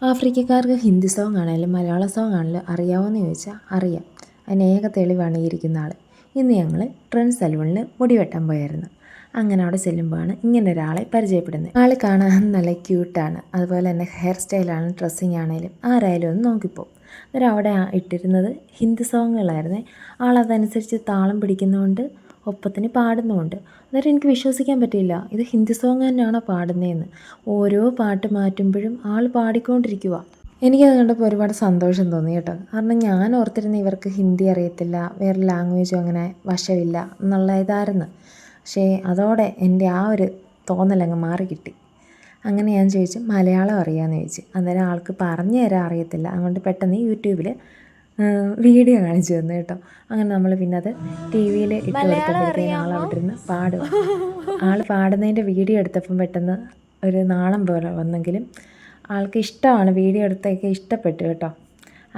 ആഫ്രിക്കക്കാർക്ക് Hindi song ആണെങ്കിലും Malayalam song ആണെങ്കിലും അറിയാമോയെന്ന് ചോദിച്ചാൽ അറിയാം. അതിന് ഏക തെളിവാണ് ഈ ഇരിക്കുന്ന ആൾ. ഇന്ന് ഞങ്ങൾ ട്രെൻഡ് സലൂണിൽ മുടി വെട്ടാൻ പോയായിരുന്നു. അങ്ങനെ അവിടെ ചെല്ലുമ്പോഴാണ് ഇങ്ങനെ ഒരാളെ പരിചയപ്പെടുന്നത്. ആൾ കാണാൻ നല്ല ക്യൂട്ടാണ്, അതുപോലെ തന്നെ ഹെയർ സ്റ്റൈലാണ്, ഡ്രസ്സിങ് ആണെങ്കിലും ആരായാലും ഒന്ന് നോക്കിപ്പോവും. അന്നേരം അവിടെ ഇട്ടിരുന്നത് ഹിന്ദി സോങ്ങുകളായിരുന്നേ. ആളതനുസരിച്ച് താളം പിടിക്കുന്നതുകൊണ്ട് ഒപ്പത്തിന് പാടുന്നുമുണ്ട്. അന്നേരം എനിക്ക് വിശ്വസിക്കാൻ പറ്റിയില്ല, ഇത് ഹിന്ദി സോങ് തന്നെയാണോ പാടുന്നതെന്ന്. ഓരോ പാട്ട് മാറ്റുമ്പോഴും ആൾ പാടിക്കൊണ്ടിരിക്കുക. എനിക്കത് കണ്ടപ്പോൾ ഒരുപാട് സന്തോഷം തോന്നി കേട്ടോ. കാരണം ഞാൻ ഓർത്തിരുന്ന ഇവർക്ക് ഹിന്ദി അറിയത്തില്ല, വേറെ ലാംഗ്വേജും അങ്ങനെ വശമില്ല എന്നുള്ള ഇതായിരുന്നു. പക്ഷേ അതോടെ എൻ്റെ ആ ഒരു തോന്നലങ്ങ് മാറി കിട്ടി. അങ്ങനെ ഞാൻ ചോദിച്ചു മലയാളം അറിയാമെന്ന് ചോദിച്ചു. അന്നേരം ആൾക്ക് പറഞ്ഞു തരാൻ അറിയത്തില്ല, അതുകൊണ്ട് പെട്ടെന്ന് യൂട്യൂബിൽ വീഡിയോ കാണിച്ചു തന്നു കേട്ടോ. അങ്ങനെ നമ്മൾ പിന്നെ അത് ടി വിയിൽ ഇട്ട് കൊടുത്തപ്പോഴത്തേക്കും ആൾ അവിടെ ഇരുന്ന് പാടുക. ആൾ പാടുന്നതിൻ്റെ വീഡിയോ എടുത്തപ്പം പെട്ടെന്ന് ഒരു നാളം പോലെ വന്നെങ്കിലും ആൾക്ക് ഇഷ്ടമാണ്, വീഡിയോ എടുത്തൊക്കെ ഇഷ്ടപ്പെട്ടു കേട്ടോ.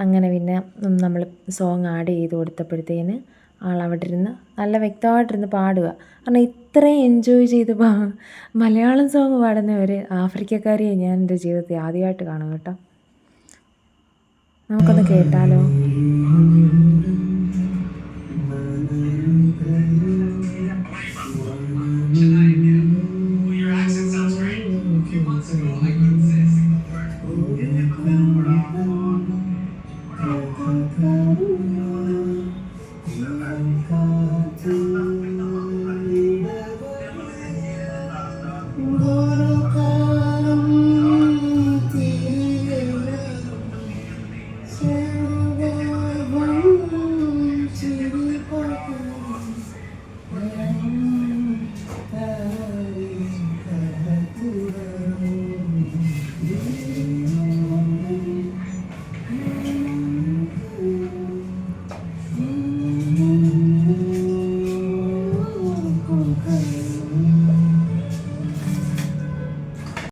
അങ്ങനെ പിന്നെ നമ്മൾ സോങ് ആഡ് ചെയ്ത് കൊടുത്തപ്പോഴത്തേന് ആൾ അവിടെ ഇരുന്ന് നല്ല വ്യക്തമായിട്ടിരുന്ന് പാടുക. കാരണം ഇത്രയും എൻജോയ് ചെയ്ത് മലയാളം സോങ് പാടുന്ന ഒരു ആഫ്രിക്കക്കാരിയെ ഞാൻ എൻ്റെ ജീവിതത്തിൽ ആദ്യമായിട്ട് കാണും കേട്ടോ. നമുക്കൊന്ന് കേട്ടാലോ?